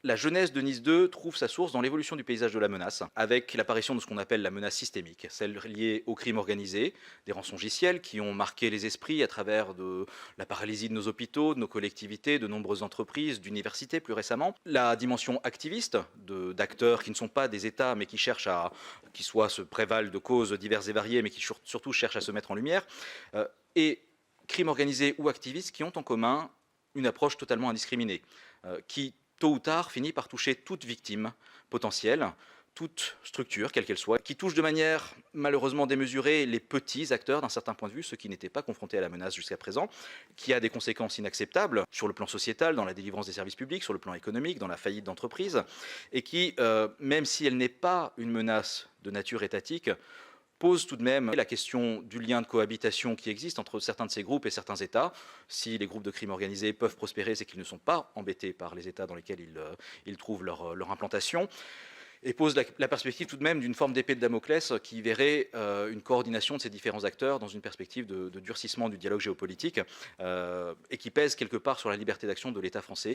La jeunesse de Nice 2 trouve sa source dans l'évolution du paysage de la menace, avec l'apparition de ce qu'on appelle la menace systémique, celle liée au crime organisé, des rançongiciels qui ont marqué les esprits à travers la paralysie de nos hôpitaux, de nos collectivités, de nombreuses entreprises, d'universités plus récemment. La dimension activiste d'acteurs qui ne sont pas des États, mais qui cherchent qui soit se prévalent de causes diverses et variées, mais qui surtout cherchent à se mettre en lumière. Et crimes organisés ou activistes qui ont en commun une approche totalement indiscriminée, qui tôt ou tard finit par toucher toute victime potentielle, toute structure, quelle qu'elle soit, qui touche de manière malheureusement démesurée les petits acteurs d'un certain point de vue, ceux qui n'étaient pas confrontés à la menace jusqu'à présent, qui a des conséquences inacceptables sur le plan sociétal, dans la délivrance des services publics, sur le plan économique, dans la faillite d'entreprises, et qui, même si elle n'est pas une menace de nature étatique, pose tout de même la question du lien de cohabitation qui existe entre certains de ces groupes et certains États. Si les groupes de crimes organisés peuvent prospérer, c'est qu'ils ne sont pas embêtés par les États dans lesquels ils trouvent leur implantation, et pose la perspective tout de même d'une forme d'épée de Damoclès qui verrait une coordination de ces différents acteurs dans une perspective de durcissement du dialogue géopolitique et qui pèse quelque part sur la liberté d'action de l'État français.